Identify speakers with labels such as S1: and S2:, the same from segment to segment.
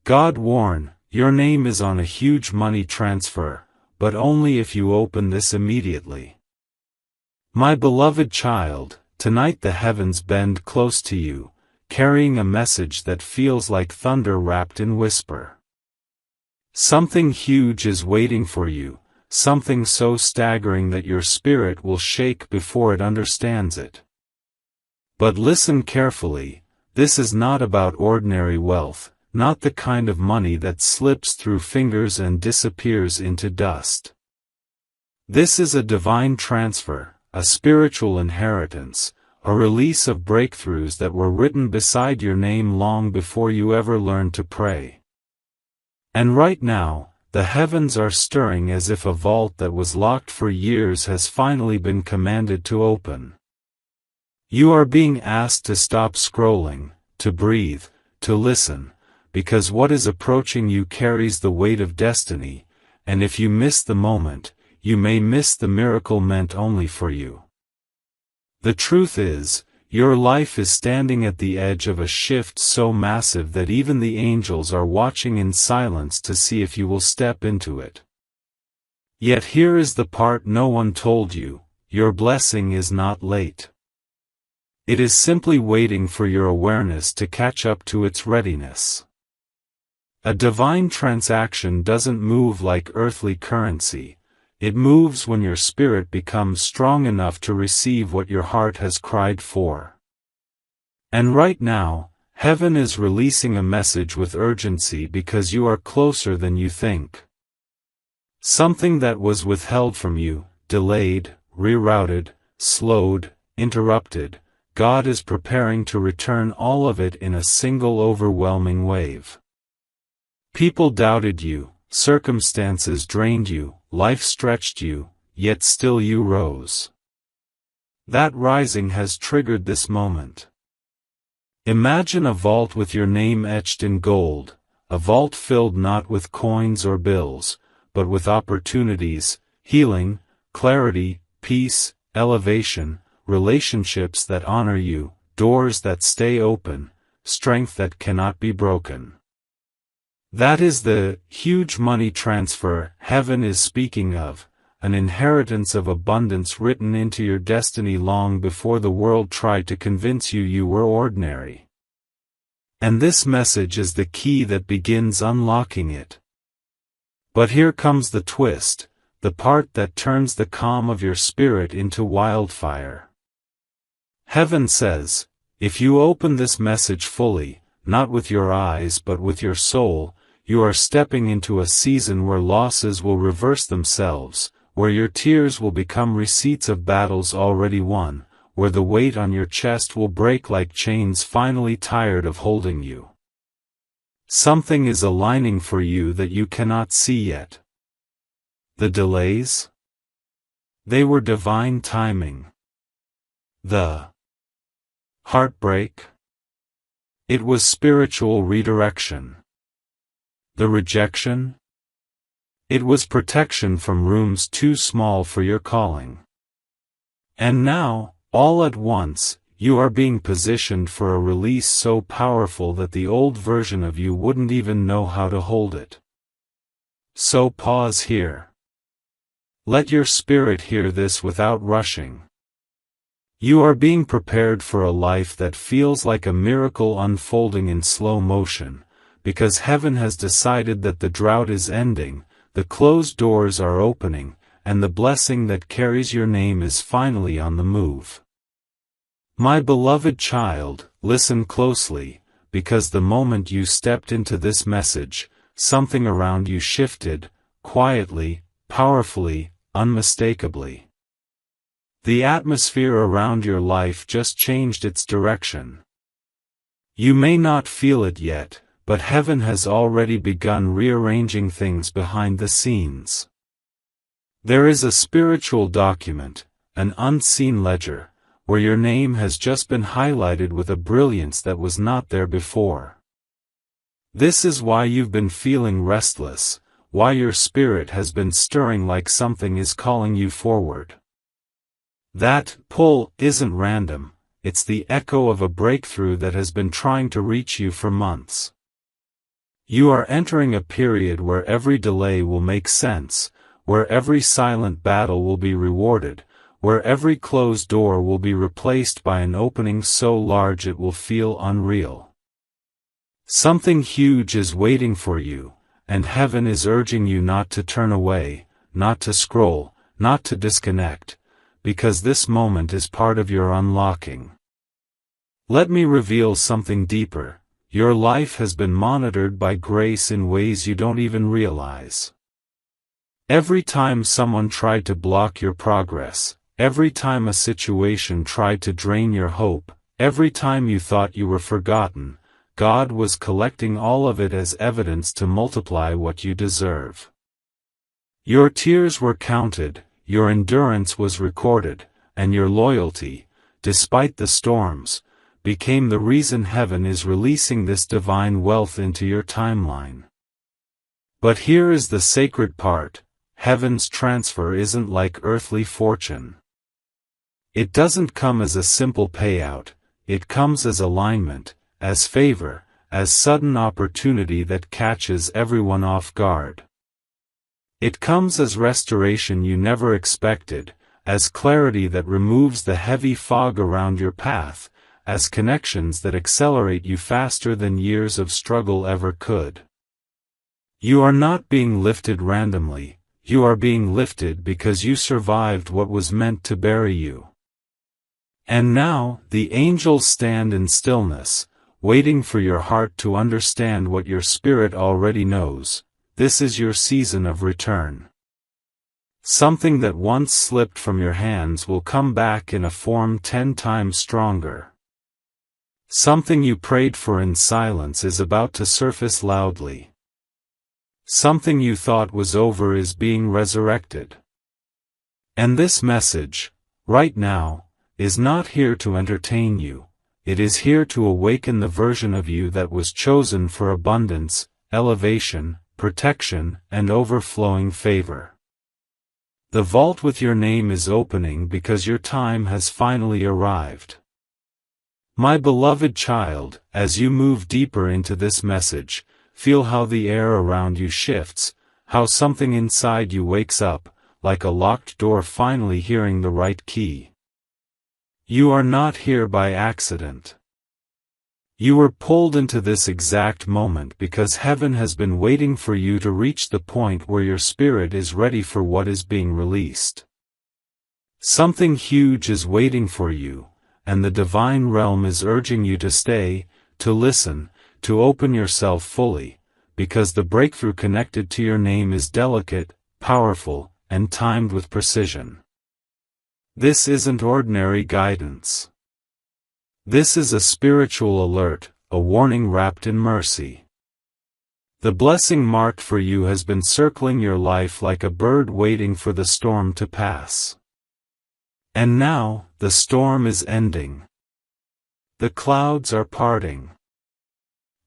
S1: God warn, your name is on a huge money transfer, but only if you open this immediately. My beloved child, tonight the heavens bend close to you, carrying a message that feels like thunder wrapped in whisper. Something huge is waiting for you, something so staggering that your spirit will shake before it understands it. But listen carefully, this is not about ordinary wealth, not the kind of money that slips through fingers and disappears into dust. This is a divine transfer, a spiritual inheritance, a release of breakthroughs that were written beside your name long before you ever learned to pray. And right now, the heavens are stirring as if a vault that was locked for years has finally been commanded to open. You are being asked to stop scrolling, to breathe, to listen, because what is approaching you carries the weight of destiny, and if you miss the moment, you may miss the miracle meant only for you. The truth is, your life is standing at the edge of a shift so massive that even the angels are watching in silence to see if you will step into it. Yet here is the part no one told you, your blessing is not late. It is simply waiting for your awareness to catch up to its readiness. A divine transaction doesn't move like earthly currency. It moves when your spirit becomes strong enough to receive what your heart has cried for. And right now, heaven is releasing a message with urgency because you are closer than you think. Something that was withheld from you, delayed, rerouted, slowed, interrupted, God is preparing to return all of it in a single overwhelming wave. People doubted you, circumstances drained you, life stretched you, yet still you rose. That rising has triggered this moment. Imagine a vault with your name etched in gold, a vault filled not with coins or bills, but with opportunities, healing, clarity, peace, elevation, relationships that honor you, doors that stay open, strength that cannot be broken. That is the huge money transfer heaven is speaking of, an inheritance of abundance written into your destiny long before the world tried to convince you you were ordinary. And this message is the key that begins unlocking it. But here comes the twist, the part that turns the calm of your spirit into wildfire. Heaven says, if you open this message fully, not with your eyes but with your soul, you are stepping into a season where losses will reverse themselves, where your tears will become receipts of battles already won, where the weight on your chest will break like chains finally tired of holding you. Something is aligning for you that you cannot see yet. The delays? They were divine timing. The heartbreak? It was spiritual redirection. The rejection? It was protection from rooms too small for your calling. And now, all at once, you are being positioned for a release so powerful that the old version of you wouldn't even know how to hold it. So pause here. Let your spirit hear this without rushing. You are being prepared for a life that feels like a miracle unfolding in slow motion, because heaven has decided that the drought is ending, the closed doors are opening, and the blessing that carries your name is finally on the move. My beloved child, listen closely, because the moment you stepped into this message, something around you shifted, quietly, powerfully, unmistakably. The atmosphere around your life just changed its direction. You may not feel it yet, but heaven has already begun rearranging things behind the scenes. There is a spiritual document, an unseen ledger, where your name has just been highlighted with a brilliance that was not there before. This is why you've been feeling restless, why your spirit has been stirring like something is calling you forward. That pull isn't random, it's the echo of a breakthrough that has been trying to reach you for months. You are entering a period where every delay will make sense, where every silent battle will be rewarded, where every closed door will be replaced by an opening so large it will feel unreal. Something huge is waiting for you, and heaven is urging you not to turn away, not to scroll, not to disconnect, because this moment is part of your unlocking. Let me reveal something deeper. Your life has been monitored by grace in ways you don't even realize. Every time someone tried to block your progress, every time a situation tried to drain your hope, every time you thought you were forgotten, God was collecting all of it as evidence to multiply what you deserve. Your tears were counted, your endurance was recorded, and your loyalty, despite the storms, became the reason heaven is releasing this divine wealth into your timeline. But here is the sacred part: heaven's transfer isn't like earthly fortune. It doesn't come as a simple payout, it comes as alignment, as favor, as sudden opportunity that catches everyone off guard. It comes as restoration you never expected, as clarity that removes the heavy fog around your path, as connections that accelerate you faster than years of struggle ever could. You are not being lifted randomly, you are being lifted because you survived what was meant to bury you. And now, the angels stand in stillness, waiting for your heart to understand what your spirit already knows: this is your season of return. Something that once slipped from your hands will come back in a form 10 times stronger. Something you prayed for in silence is about to surface loudly. Something you thought was over is being resurrected. And this message, right now, is not here to entertain you. It is here to awaken the version of you that was chosen for abundance, elevation, protection, and overflowing favor. The vault with your name is opening because your time has finally arrived. My beloved child, as you move deeper into this message, feel how the air around you shifts, how something inside you wakes up, like a locked door finally hearing the right key. You are not here by accident. You were pulled into this exact moment because heaven has been waiting for you to reach the point where your spirit is ready for what is being released. Something huge is waiting for you, and the divine realm is urging you to stay, to listen, to open yourself fully, because the breakthrough connected to your name is delicate, powerful, and timed with precision. This isn't ordinary guidance. This is a spiritual alert, a warning wrapped in mercy. The blessing marked for you has been circling your life like a bird waiting for the storm to pass. And now, the storm is ending. The clouds are parting.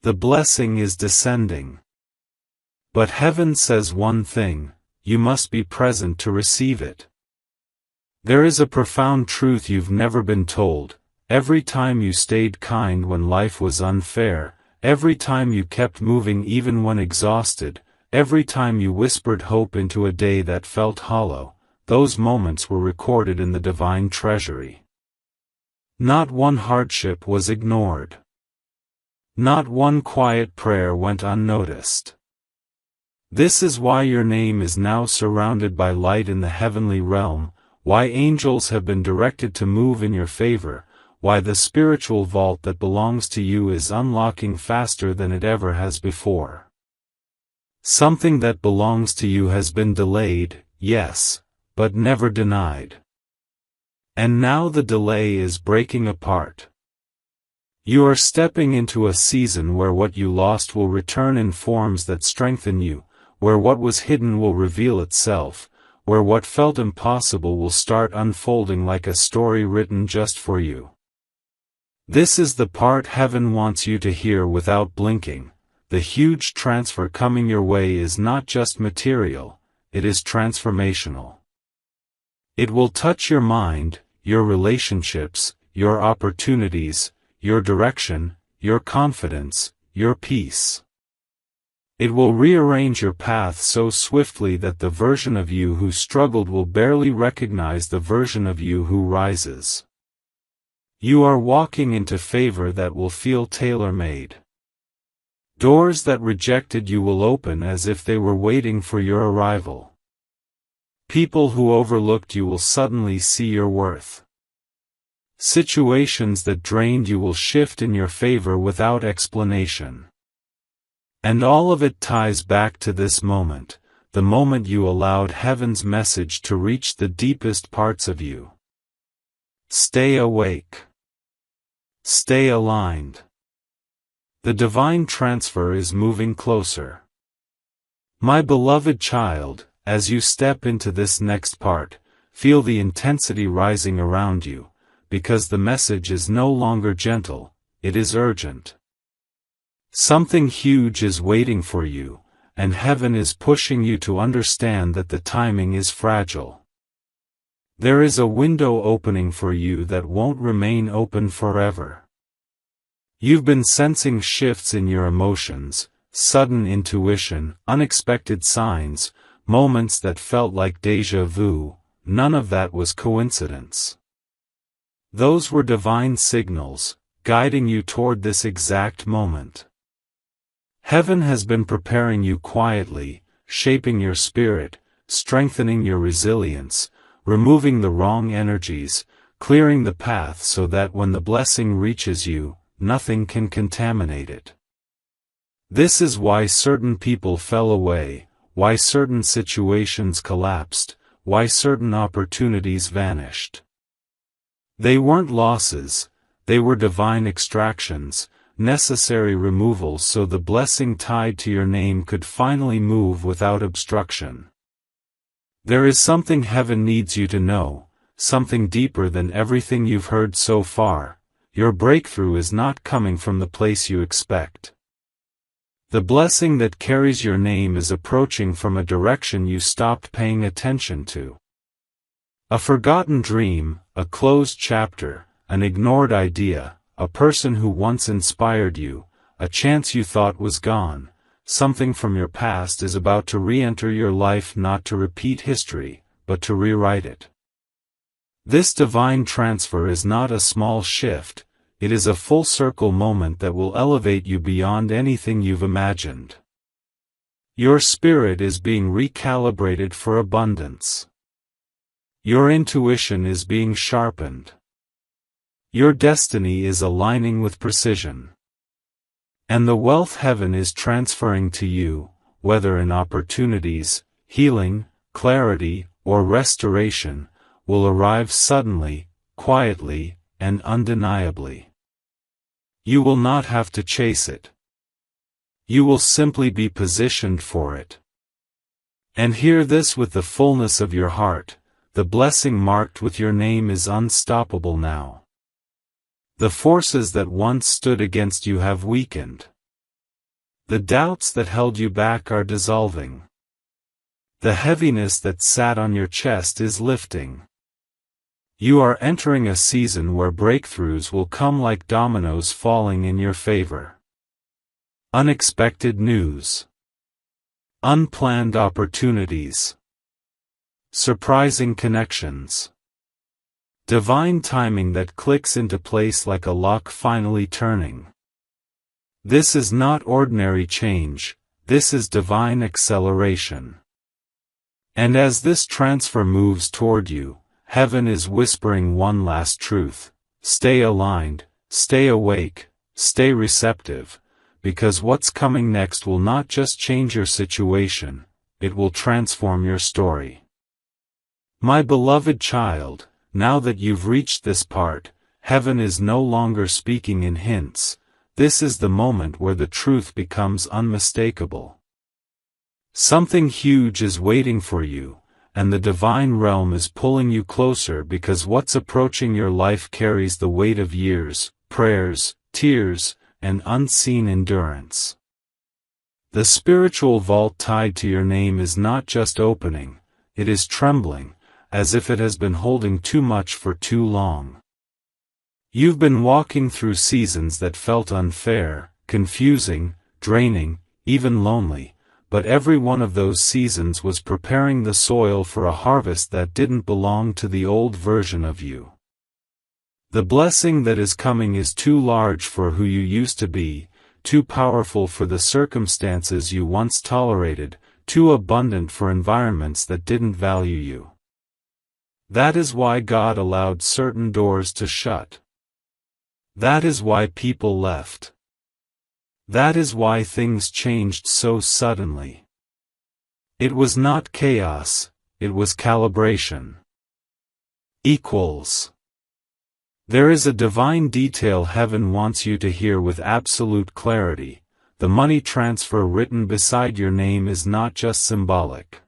S1: The blessing is descending. But heaven says one thing: you must be present to receive it. There is a profound truth you've never been told. Every time you stayed kind when life was unfair, every time you kept moving even when exhausted, every time you whispered hope into a day that felt hollow, those moments were recorded in the divine treasury. Not one hardship was ignored. Not one quiet prayer went unnoticed. This is why your name is now surrounded by light in the heavenly realm, why angels have been directed to move in your favor, why the spiritual vault that belongs to you is unlocking faster than it ever has before. Something that belongs to you has been delayed, yes, but never denied. And now the delay is breaking apart. You are stepping into a season where what you lost will return in forms that strengthen you, where what was hidden will reveal itself, where what felt impossible will start unfolding like a story written just for you. This is the part heaven wants you to hear without blinking. The huge transfer coming your way is not just material, it is transformational. It will touch your mind, your relationships, your opportunities, your direction, your confidence, your peace. It will rearrange your path so swiftly that the version of you who struggled will barely recognize the version of you who rises. You are walking into favor that will feel tailor-made. Doors that rejected you will open as if they were waiting for your arrival. People who overlooked you will suddenly see your worth. Situations that drained you will shift in your favor without explanation. And all of it ties back to this moment, the moment you allowed heaven's message to reach the deepest parts of you. Stay awake. Stay aligned. The divine transfer is moving closer. My beloved child, as you step into this next part, feel the intensity rising around you, because the message is no longer gentle, it is urgent. Something huge is waiting for you, and heaven is pushing you to understand that the timing is fragile. There is a window opening for you that won't remain open forever. You've been sensing shifts in your emotions, sudden intuition, unexpected signs, moments that felt like déjà vu. None of that was coincidence. Those were divine signals, guiding you toward this exact moment. Heaven has been preparing you quietly, shaping your spirit, strengthening your resilience, removing the wrong energies, clearing the path so that when the blessing reaches you, nothing can contaminate it. This is why certain people fell away, why certain situations collapsed, why certain opportunities vanished. They weren't losses, they were divine extractions, necessary removals so the blessing tied to your name could finally move without obstruction. There is something heaven needs you to know, something deeper than everything you've heard so far. Your breakthrough is not coming from the place you expect. The blessing that carries your name is approaching from a direction you stopped paying attention to. A forgotten dream, a closed chapter, an ignored idea, a person who once inspired you, a chance you thought was gone, something from your past is about to re-enter your life, not to repeat history, but to rewrite it. This divine transfer is not a small shift, it is a full circle moment that will elevate you beyond anything you've imagined. Your spirit is being recalibrated for abundance. Your intuition is being sharpened. Your destiny is aligning with precision. And the wealth heaven is transferring to you, whether in opportunities, healing, clarity, or restoration, will arrive suddenly, quietly, and undeniably. You will not have to chase it. You will simply be positioned for it. And hear this with the fullness of your heart, the blessing marked with your name is unstoppable now. The forces that once stood against you have weakened. The doubts that held you back are dissolving. The heaviness that sat on your chest is lifting. You are entering a season where breakthroughs will come like dominoes falling in your favor. Unexpected news. Unplanned opportunities. Surprising connections. Divine timing that clicks into place like a lock finally turning. This is not ordinary change, this is divine acceleration. And as this transfer moves toward you, heaven is whispering one last truth: stay aligned, stay awake, stay receptive, because what's coming next will not just change your situation, it will transform your story. My beloved child, now that you've reached this part, heaven is no longer speaking in hints. This is the moment where the truth becomes unmistakable. Something huge is waiting for you, and the divine realm is pulling you closer because what's approaching your life carries the weight of years, prayers, tears, and unseen endurance. The spiritual vault tied to your name is not just opening, it is trembling, as if it has been holding too much for too long. You've been walking through seasons that felt unfair, confusing, draining, even lonely, but every one of those seasons was preparing the soil for a harvest that didn't belong to the old version of you. The blessing that is coming is too large for who you used to be, too powerful for the circumstances you once tolerated, too abundant for environments that didn't value you. That is why God allowed certain doors to shut. That is why people left. That is why things changed so suddenly. It was not chaos, it was calibration. There is a divine detail heaven wants you to hear with absolute clarity. The money transfer written beside your name is not just symbolic.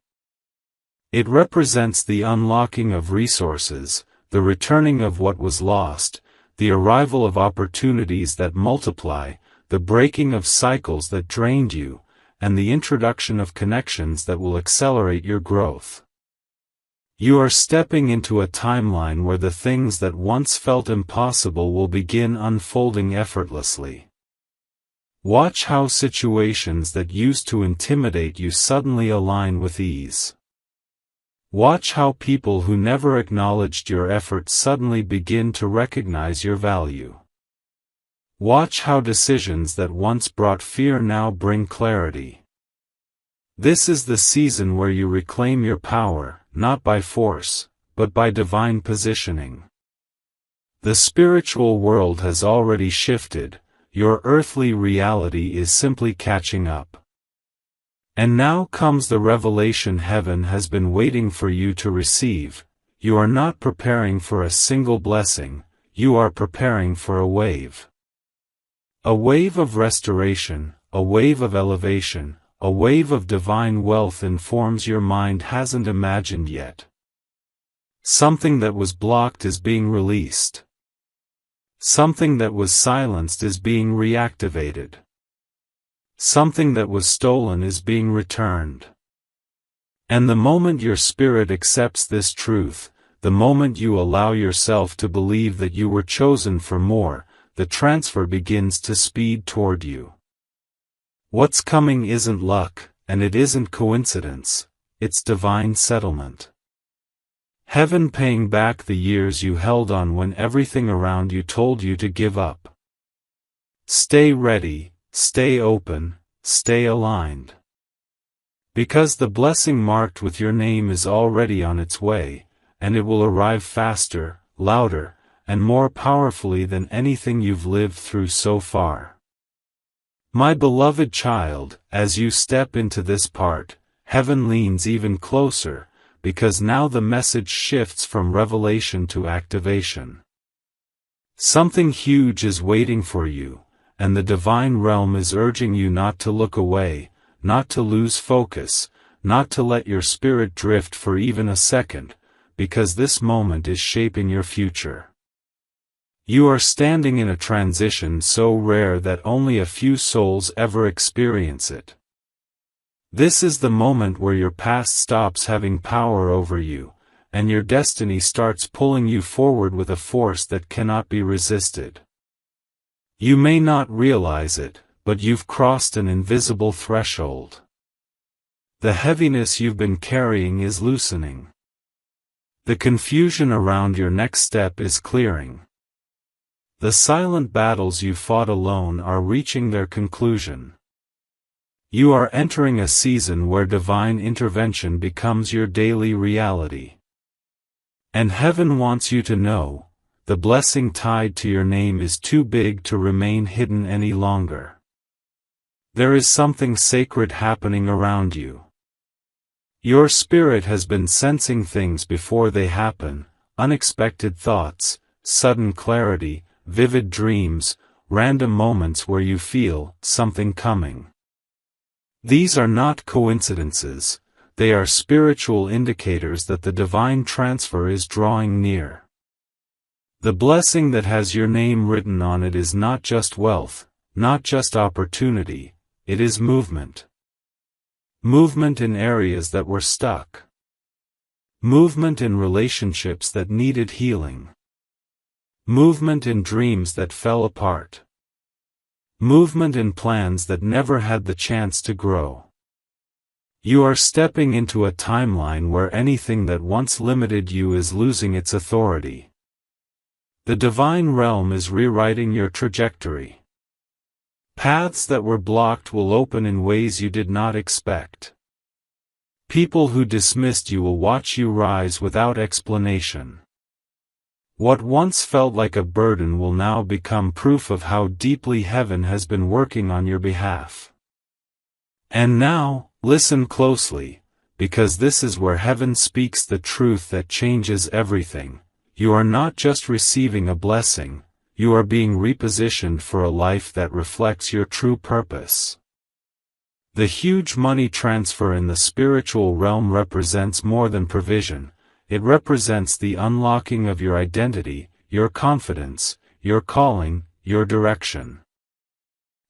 S1: It represents the unlocking of resources, the returning of what was lost, the arrival of opportunities that multiply, the breaking of cycles that drained you, and the introduction of connections that will accelerate your growth. You are stepping into a timeline where the things that once felt impossible will begin unfolding effortlessly. Watch how situations that used to intimidate you suddenly align with ease. Watch how people who never acknowledged your efforts suddenly begin to recognize your value. Watch how decisions that once brought fear now bring clarity. This is the season where you reclaim your power, not by force, but by divine positioning. The spiritual world has already shifted, your earthly reality is simply catching up. And now comes the revelation heaven has been waiting for you to receive. You are not preparing for a single blessing, you are preparing for a wave. A wave of restoration, a wave of elevation, a wave of divine wealth in forms your mind hasn't imagined yet. Something that was blocked is being released. Something that was silenced is being reactivated. Something that was stolen is being returned. And the moment your spirit accepts this truth, the moment you allow yourself to believe that you were chosen for more, the transfer begins to speed toward you. What's coming isn't luck, and it isn't coincidence, it's divine settlement. Heaven paying back the years you held on when everything around you told you to give up. Stay ready, stay open, stay aligned. Because the blessing marked with your name is already on its way, and it will arrive faster, louder, and more powerfully than anything you've lived through so far. My beloved child, as you step into this part, heaven leans even closer, because now the message shifts from revelation to activation. Something huge is waiting for you, and the divine realm is urging you not to look away, not to lose focus, not to let your spirit drift for even a second, because this moment is shaping your future. You are standing in a transition so rare that only a few souls ever experience it. This is the moment where your past stops having power over you, and your destiny starts pulling you forward with a force that cannot be resisted. You may not realize it, but you've crossed an invisible threshold. The heaviness you've been carrying is loosening. The confusion around your next step is clearing. The silent battles you fought alone are reaching their conclusion. You are entering a season where divine intervention becomes your daily reality. And heaven wants you to know, the blessing tied to your name is too big to remain hidden any longer. There is something sacred happening around you. Your spirit has been sensing things before they happen, unexpected thoughts, sudden clarity, vivid dreams, random moments where you feel something coming. These are not coincidences, they are spiritual indicators that the divine transfer is drawing near. The blessing that has your name written on it is not just wealth, not just opportunity, it is movement. Movement in areas that were stuck. Movement in relationships that needed healing. Movement in dreams that fell apart. movement in plans that never had the chance to grow. You are stepping into a timeline where anything that once limited you is losing its authority. The divine realm is rewriting your trajectory. Paths that were blocked will open in ways you did not expect. People who dismissed you will watch you rise without explanation. What once felt like a burden will now become proof of how deeply heaven has been working on your behalf. And now, listen closely, because this is where heaven speaks the truth that changes everything. You are not just receiving a blessing, you are being repositioned for a life that reflects your true purpose. The huge money transfer in the spiritual realm represents more than provision. It represents the unlocking of your identity, your confidence, your calling, your direction.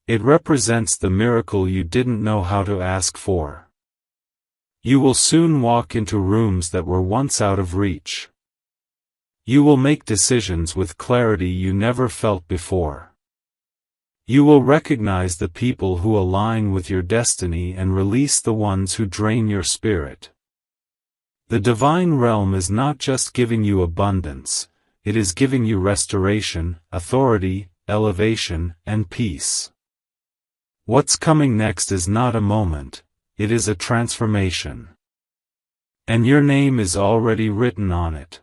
S1: It represents the miracle you didn't know how to ask for. You will soon walk into rooms that were once out of reach. You will make decisions with clarity you never felt before. You will recognize the people who align with your destiny and release the ones who drain your spirit. The divine realm is not just giving you abundance, it is giving you restoration, authority, elevation, and peace. What's coming next is not a moment, it is a transformation. And your name is already written on it.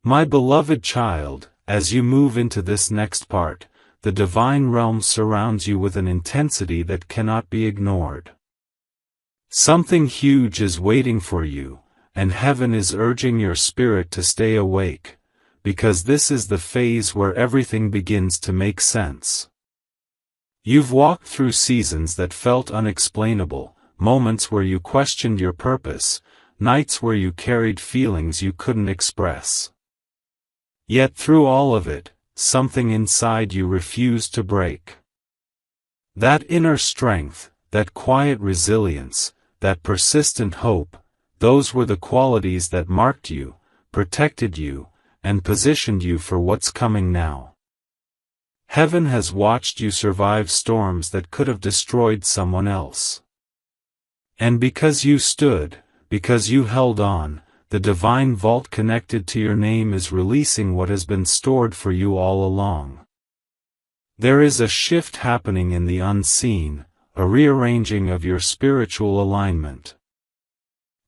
S1: My beloved child, as you move into this next part, the divine realm surrounds you with an intensity that cannot be ignored. Something huge is waiting for you, and heaven is urging your spirit to stay awake, because this is the phase where everything begins to make sense. You've walked through seasons that felt unexplainable, moments where you questioned your purpose, nights where you carried feelings you couldn't express. Yet through all of it, something inside you refused to break. That inner strength, that quiet resilience, that persistent hope, those were the qualities that marked you, protected you, and positioned you for what's coming now. Heaven has watched you survive storms that could have destroyed someone else. And because you stood, because you held on, the divine vault connected to your name is releasing what has been stored for you all along. There is a shift happening in the unseen, a rearranging of your spiritual alignment.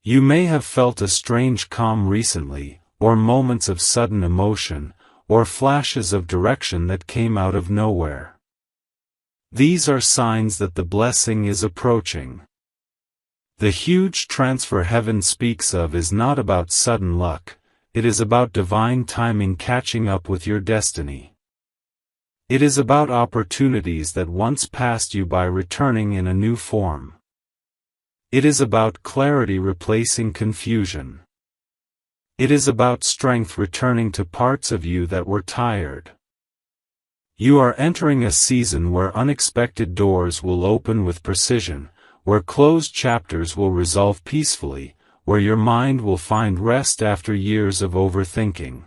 S1: You may have felt a strange calm recently, or moments of sudden emotion, or flashes of direction that came out of nowhere. These are signs that the blessing is approaching. The huge transfer heaven speaks of is not about sudden luck, it is about divine timing catching up with your destiny. It is about opportunities that once passed you by returning in a new form. It is about clarity replacing confusion. It is about strength returning to parts of you that were tired. You are entering a season where unexpected doors will open with precision, where closed chapters will resolve peacefully, where your mind will find rest after years of overthinking.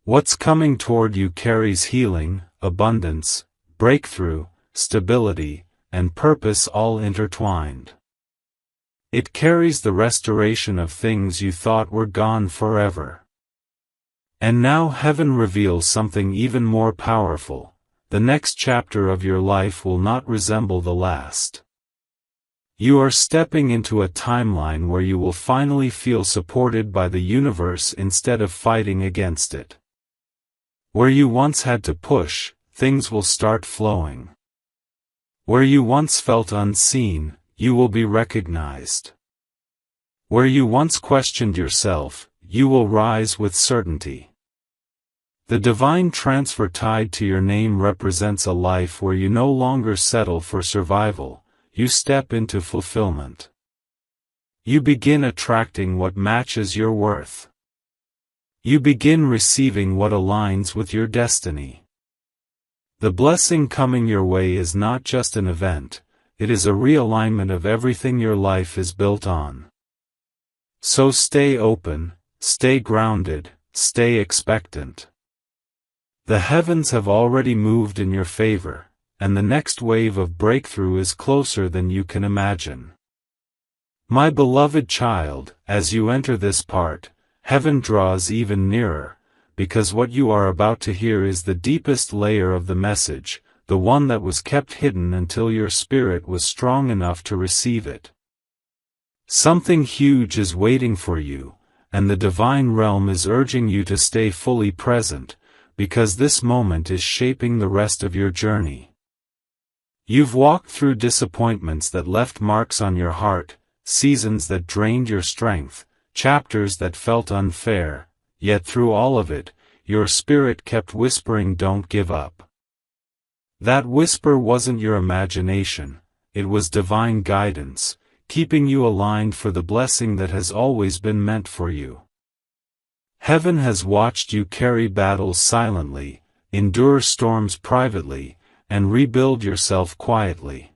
S1: What's coming toward you carries healing, abundance, breakthrough, stability, and purpose all intertwined. It carries the restoration of things you thought were gone forever. And now heaven reveals something even more powerful. The next chapter of your life will not resemble the last. You are stepping into a timeline where you will finally feel supported by the universe instead of fighting against it. Where you once had to push, things will start flowing. Where you once felt unseen, you will be recognized. Where you once questioned yourself, you will rise with certainty. The divine transfer tied to your name represents a life where you no longer settle for survival, you step into fulfillment. You begin attracting what matches your worth. You begin receiving what aligns with your destiny. The blessing coming your way is not just an event, it is a realignment of everything your life is built on. So stay open, stay grounded, stay expectant. The heavens have already moved in your favor, and the next wave of breakthrough is closer than you can imagine. My beloved child, as you enter this part, heaven draws even nearer, because what you are about to hear is the deepest layer of the message, the one that was kept hidden until your spirit was strong enough to receive it. Something huge is waiting for you, and the divine realm is urging you to stay fully present, because this moment is shaping the rest of your journey. You've walked through disappointments that left marks on your heart, seasons that drained your strength, chapters that felt unfair, yet through all of it, your spirit kept whispering, "Don't give up." That whisper wasn't your imagination, it was divine guidance, keeping you aligned for the blessing that has always been meant for you. Heaven has watched you carry battles silently, endure storms privately, and rebuild yourself quietly.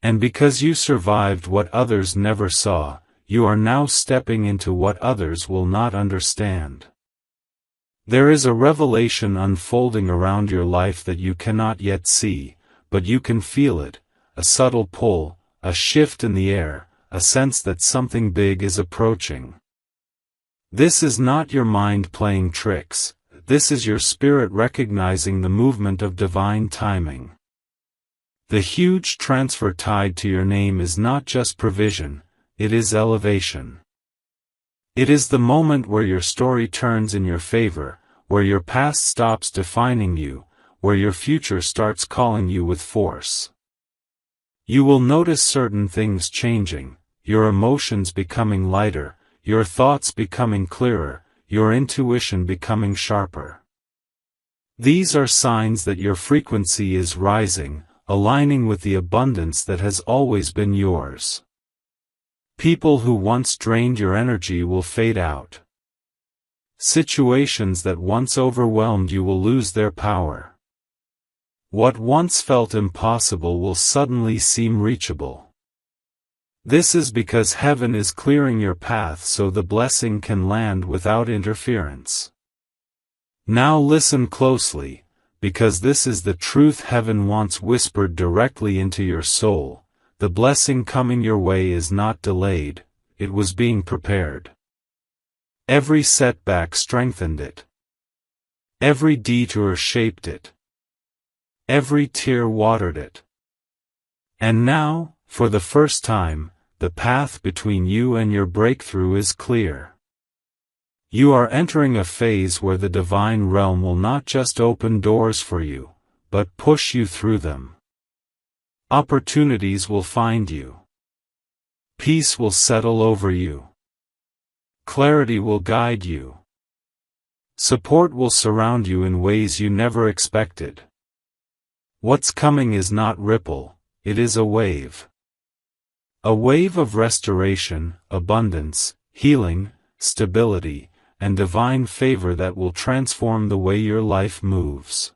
S1: And because you survived what others never saw, you are now stepping into what others will not understand. There is a revelation unfolding around your life that you cannot yet see, but you can feel it, a subtle pull, a shift in the air, a sense that something big is approaching. This is not your mind playing tricks, this is your spirit recognizing the movement of divine timing. The huge transfer tied to your name is not just provision, it is elevation. It is the moment where your story turns in your favor, where your past stops defining you, where your future starts calling you with force. You will notice certain things changing, your emotions becoming lighter, your thoughts becoming clearer, your intuition becoming sharper. These are signs that your frequency is rising, aligning with the abundance that has always been yours. People who once drained your energy will fade out. Situations that once overwhelmed you will lose their power. What once felt impossible will suddenly seem reachable. This is because heaven is clearing your path so the blessing can land without interference. Now listen closely, because this is the truth heaven wants whispered directly into your soul. The blessing coming your way is not delayed, it was being prepared. Every setback strengthened it. Every detour shaped it. Every tear watered it. And now, for the first time, the path between you and your breakthrough is clear. You are entering a phase where the divine realm will not just open doors for you, but push you through them. Opportunities will find you. Peace will settle over you. Clarity will guide you. Support will surround you in ways you never expected. What's coming is not ripple, it is a wave. A wave of restoration, abundance, healing, stability, and divine favor that will transform the way your life moves.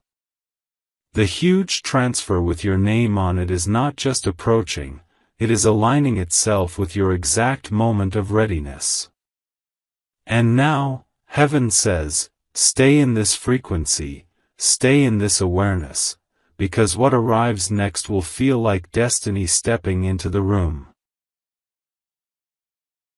S1: The huge transfer with your name on it is not just approaching, it is aligning itself with your exact moment of readiness. And now, heaven says, stay in this frequency, stay in this awareness, because what arrives next will feel like destiny stepping into the room.